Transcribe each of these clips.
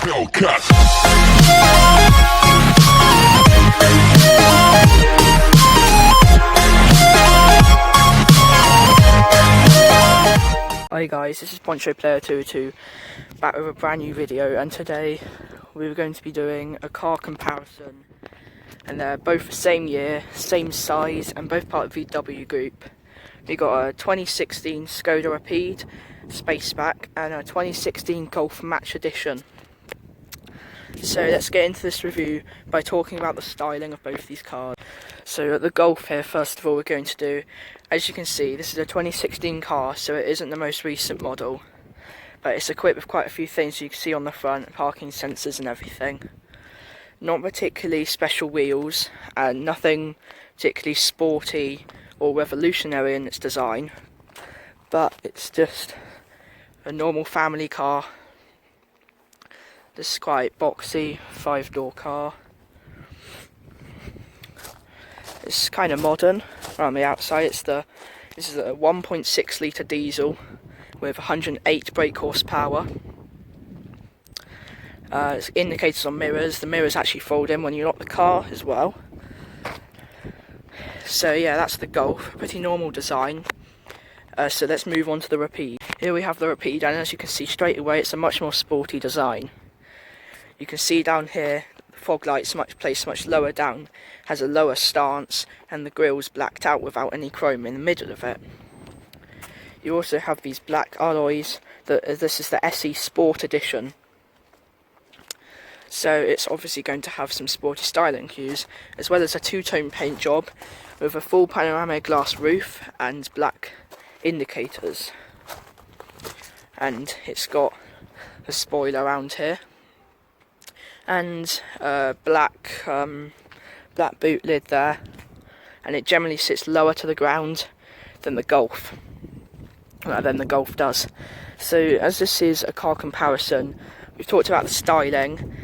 Hi guys, this is Poncho Player 202 back with a brand new video, and today we're going to be doing a car comparison, and they're both the same year, same size, and both part of VW group. We got a 2016 SKODA Rapide SPACEBAck and a 2016 Golf Match Edition. So let's get into this review by talking about the styling of both these cars. So at the Golf here, first of all, we're going to do, as you can see, this is a 2016 car, so it isn't the most recent model, but it's equipped with quite a few things you can see on the front, parking sensors and everything. Not particularly special wheels, and nothing particularly sporty or revolutionary in its design, but it's just a normal family car. This is quite boxy, 5-door car. It's kind of modern around the outside. This is a 1.6 litre diesel with 108 brake horsepower. It's indicators on mirrors. The mirrors actually fold in when you lock the car as well. So yeah, that's the Golf. Pretty normal design. So let's move on to the Rapide. Here we have the Rapide, and as you can see straight away, it's a much more sporty design. You can see down here, the fog lights placed much lower down, has a lower stance, and the grille's blacked out without any chrome in the middle of it. You also have these black alloys. This is the SE Sport Edition. So it's obviously going to have some sporty styling cues, as well as a two-tone paint job with a full panoramic glass roof and black indicators. And it's got a spoiler around here, and black boot lid there, and it generally sits lower to the ground than the Golf does. So as this is a car comparison, we've talked about the styling,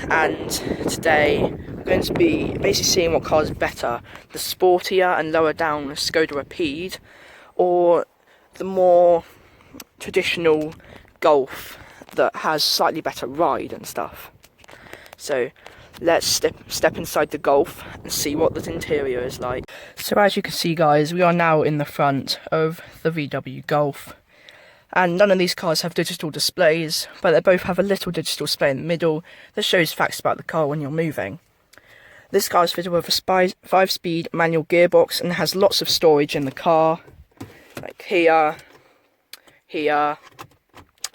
and today we're going to be basically seeing what car is better, the sportier and lower down SKODA Rapide, or the more traditional Golf that has slightly better ride and stuff. So let's step inside the Golf and see what the interior is like. So as you can see guys, we are now in the front of the VW Golf, and none of these cars have digital displays, but they both have a little digital display in the middle that shows facts about the car when you're moving. This car is fitted with a 5-speed manual gearbox and has lots of storage in the car, like here,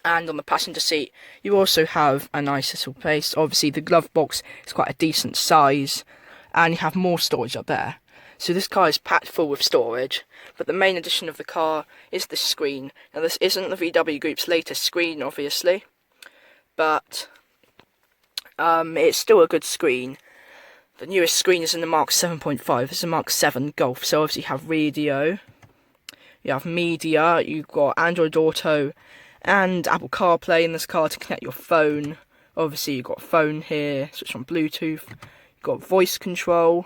and on the passenger seat you also have a nice little place. Obviously the glove box is quite a decent size, and you have more storage up there. So this car is packed full with storage, but the main addition of the car is this screen. Now this isn't the VW Group's latest screen obviously, but it's still a good screen. The newest screen is in the Mark 7.5, this is a Mark 7 Golf, so obviously you have radio, you have media, you've got Android Auto and Apple CarPlay in this car to connect your phone. Obviously you've got a phone here, switch on Bluetooth, you've got voice control,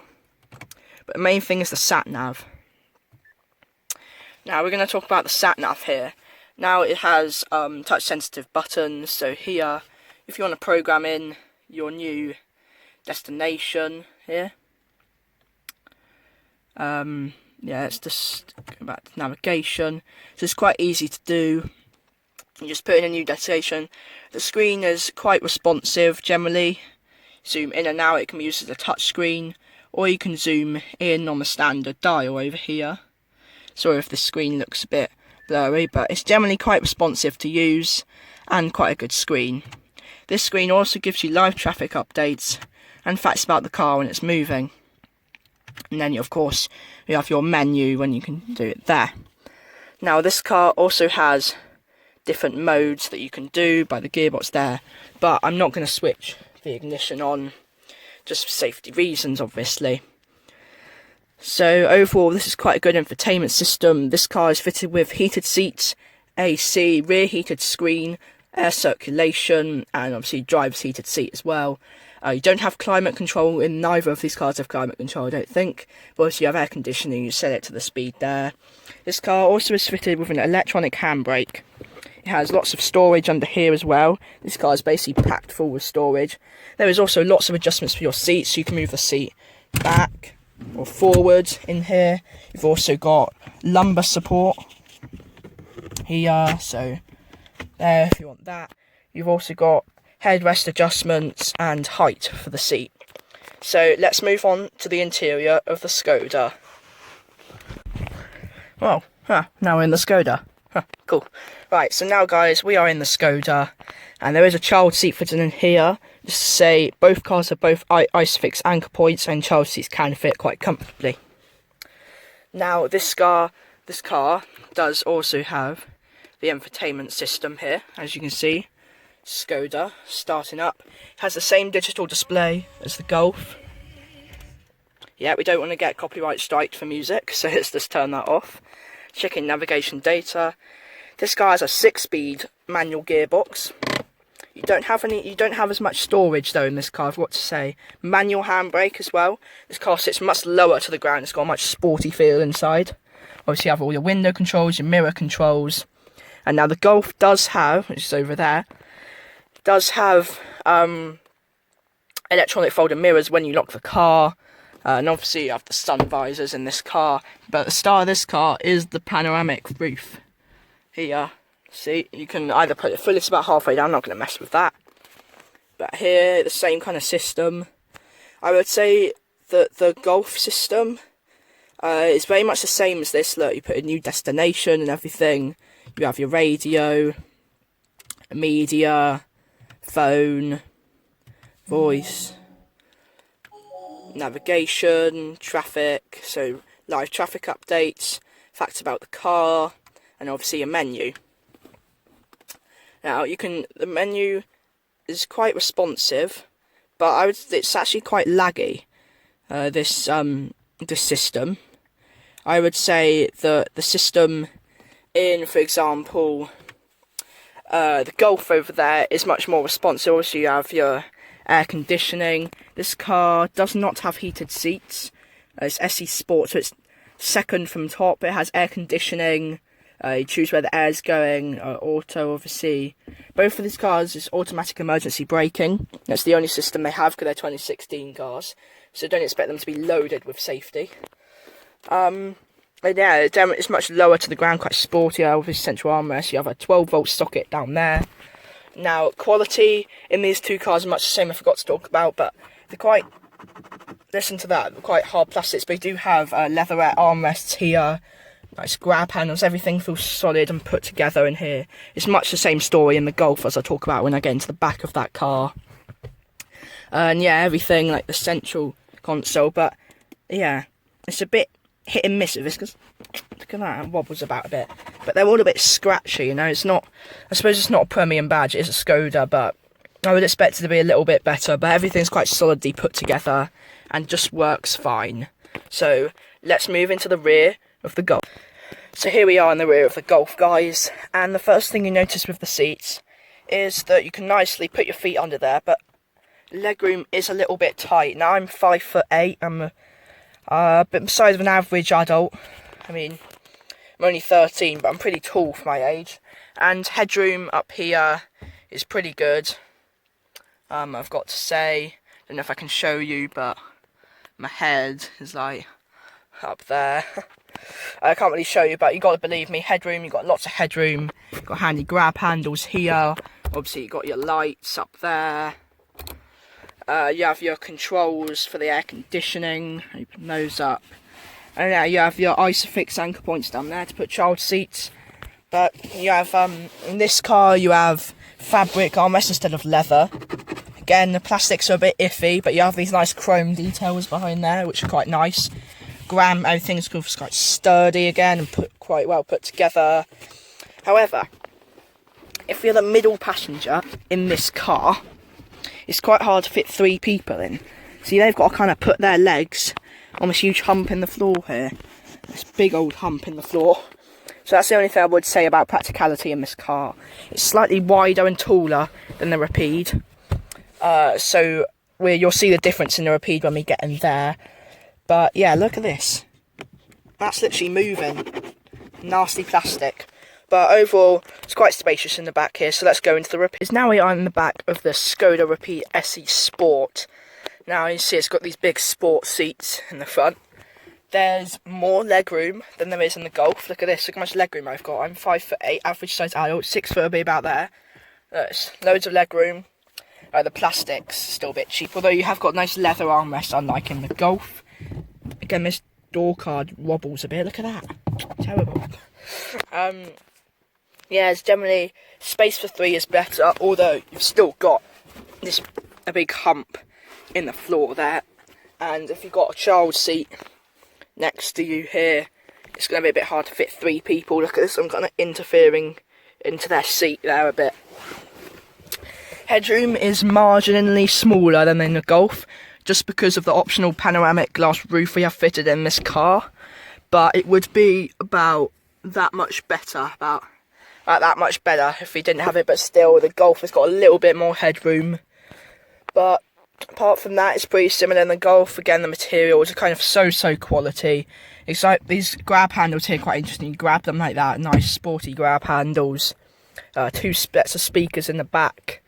but the main thing is the sat-nav. Now we're going to talk about the sat-nav here. Now it has touch sensitive buttons, so here if you want to program in your new destination here, yeah, let's just go back to navigation. So it's quite easy to do. You just put in a new destination. The screen is quite responsive generally. Zoom in and out, it can be used as a touch screen, or you can zoom in on the standard dial over here. Sorry if the screen looks a bit blurry, but it's generally quite responsive to use and quite a good screen. This screen also gives you live traffic updates and facts about the car when it's moving. And then of course you have your menu when you can do it there. Now this car also has different modes that you can do by the gearbox there, but I'm not going to switch the ignition on just for safety reasons obviously. So overall this is quite a good infotainment system. This car is fitted with heated seats, AC, rear heated screen, air circulation, and obviously driver's heated seat as well. You don't have climate control in neither of these cars have climate control, I don't think, but obviously you have air conditioning, you set it to the speed there. This car also is fitted with an electronic handbrake. It has lots of storage under here as well. This car is basically packed full with storage. There is also lots of adjustments for your seats, so you can move the seat back or forward in here. You've also got lumbar support here, so there if you want that. You've also got headrest adjustments and height for the seat. So let's move on to the interior of the SKODA. Well, now we're in the SKODA. Cool. Right, so now guys, we are in the SKODA, and there is a child seat fitted in here. Just to say, both cars have both ISOFIX anchor points, and child seats can fit quite comfortably. Now, this car does also have the infotainment system here, as you can see. SKODA, starting up. It has the same digital display as the Golf. Yeah, we don't want to get copyright striked for music, so let's just turn that off. Checking navigation data. This car has a 6-speed manual gearbox. You don't have as much storage though in this car, I've got to say. Manual handbrake as well. This car sits much lower to the ground. It's got a much sporty feel inside. Obviously you have all your window controls, your mirror controls. And now the Golf does have, which is over there, does have electronic folding mirrors when you lock the car. And obviously you have the sun visors in this car. But the star of this car is the panoramic roof. Here, see, you can either put it fully, it's about halfway down, I'm not going to mess with that. But here, the same kind of system. I would say that the Golf system is very much the same as this. Look, you put a new destination and everything. You have your radio, media, phone, voice, navigation, traffic, so live traffic updates, facts about the car, and obviously a menu. Now the menu is quite responsive, but it's actually quite laggy. This system. I would say that the system in, for example, the Golf over there is much more responsive. Obviously you have your air conditioning. This car does not have heated seats. It's SE Sport, so it's second from top. It has air conditioning. You choose where the air's going, auto obviously. Both of these cars is automatic emergency braking. That's the only system they have because they're 2016 cars. So don't expect them to be loaded with safety. But yeah, it's much lower to the ground, quite sporty. Obviously central armrest. You have a 12-volt socket down there. Now, quality in these two cars are much the same, I forgot to talk about, but they're quite, listen to that, they're quite hard plastics, but they do have leatherette armrests here, nice grab handles, everything feels solid and put together in here. It's much the same story in the Golf as I talk about when I get into the back of that car. And yeah, everything, like the central console, but yeah, it's a bit hit and miss with this, because look at that, it wobbles about a bit. But they're all a bit scratchy, you know, it's not, I suppose it's not a premium badge, it is a SKODA, but I would expect it to be a little bit better, but everything's quite solidly put together and just works fine. So, let's move into the rear of the Golf. So here we are in the rear of the Golf, guys, and the first thing you notice with the seats is that you can nicely put your feet under there, but legroom is a little bit tight. Now, I'm 5'8", I'm a bit the size of an average adult. I mean, I'm only 13, but I'm pretty tall for my age. And headroom up here is pretty good. I've got to say, I don't know if I can show you, but my head is like up there. I can't really show you, but you got to believe me, headroom, you've got lots of headroom. You've got handy grab handles here. Obviously, you've got your lights up there. You have your controls for the air conditioning, open those up. And now you have your ISOFIX anchor points down there to put child seats. But you have, in this car, you have fabric armrests instead of leather. Again, the plastics are a bit iffy, but you have these nice chrome details behind there, which are quite nice. Everything's quite sturdy again and quite well put together. However, if you're the middle passenger in this car, it's quite hard to fit 3 people in. See, they've got to kind of put their legs on this huge hump in the floor here. This big old hump in the floor. So that's the only thing I would say about practicality in this car. It's slightly wider and taller than the Rapide. So you'll see the difference in the Rapide when we get in there. But yeah, look at this. That's literally moving. Nasty plastic. but overall it's quite spacious in the back here. So let's go into the Rapide. Now we are in the back of the SKODA Rapide SE Sport. Now you see it's got these big sport seats in the front. There's more legroom than there is in the Golf. Look at this, look how much legroom I've got. I'm 5'8", average size adult, 6 foot will be about there. There's loads of legroom. The plastic's still a bit cheap, although you have got nice leather armrests, unlike in the Golf. Again, this door card wobbles a bit. Look at that, terrible. Yeah, it's generally space for 3 is better, although you've still got a big hump in the floor there. And if you've got a child seat next to you here, it's going to be a bit hard to fit 3 people. Look at this, I'm kind of interfering into their seat there a bit. Headroom is marginally smaller than in the Golf, just because of the optional panoramic glass roof we have fitted in this car. But it would be about that much better, about that much better if we didn't have it. But still, the Golf has got a little bit more headroom. But apart from that, it's pretty similar in the Golf. Again, the materials are kind of so quality. It's like these grab handles here, quite interesting. You grab them like that, nice sporty grab handles. 2 sets of speakers in the back.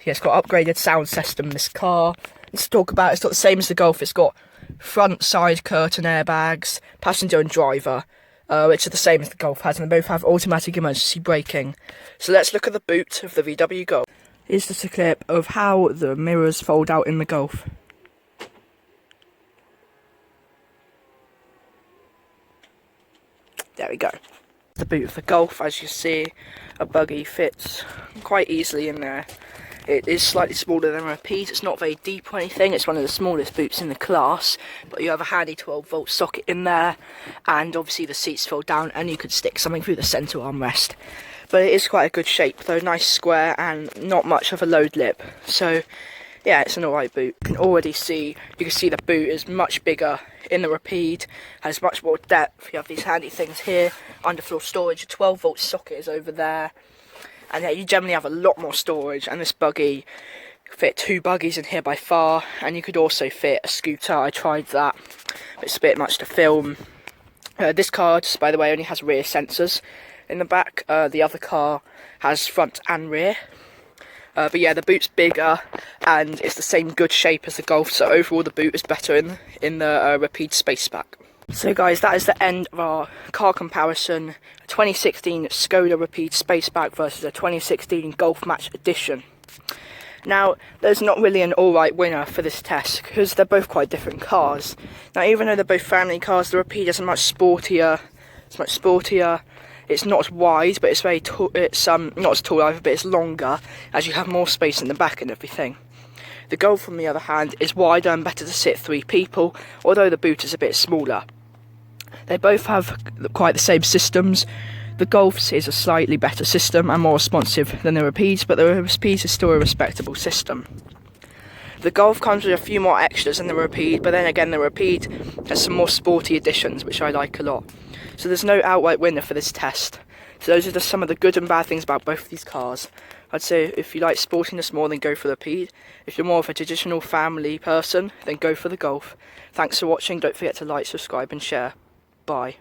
Yeah, it's got upgraded sound system, this car. Let's talk about it. It's got the same as the Golf. It's got front side curtain airbags, passenger and driver, which are the same as the Golf has, and they both have automatic emergency braking. So let's look at the boot of the VW Golf. Here's just a clip of how the mirrors fold out in the Golf. There we go. The boot of the Golf, as you see, a buggy fits quite easily in there. It is slightly smaller than a Rapide. It's not very deep or anything. It's one of the smallest boots in the class, but you have a handy 12-volt socket in there, and obviously the seats fold down and you could stick something through the centre armrest. But it is quite a good shape though, nice square and not much of a load lip. So yeah, it's an alright boot. You can see the boot is much bigger in the Rapide, has much more depth. You have these handy things here, underfloor storage, a 12-volt socket is over there. And yeah, you generally have a lot more storage, and this buggy fit 2 buggies in here by far, and you could also fit a scooter. I tried that, but it's a bit much to film. This car, just by the way, only has rear sensors in the back. The other car has front and rear. But yeah, the boot's bigger, and it's the same good shape as the Golf, so overall the boot is better in the Rapide SPACEBACK. So guys, that is the end of our car comparison. A 2016 SKODA Rapide SPACEBACK versus a 2016 Golf Match Edition. Now, there's not really an alright winner for this test, because they're both quite different cars. Now, even though they're both family cars, the Rapide is much sportier. It's not as wide, but it's not as tall either, but it's longer, as you have more space in the back and everything. The Golf, on the other hand, is wider and better to sit 3 people, although the boot is a bit smaller. They both have quite the same systems. The Golf's is a slightly better system and more responsive than the Rapide's, but the Rapide's is still a respectable system. The Golf comes with a few more extras than the Rapide, but then again the Rapide has some more sporty additions, which I like a lot. So there's no outright winner for this test. So those are just some of the good and bad things about both of these cars. I'd say if you like sportiness more, then go for the Rapide. If you're more of a traditional family person, then go for the Golf. Thanks for watching. Don't forget to like, subscribe and share. Bye.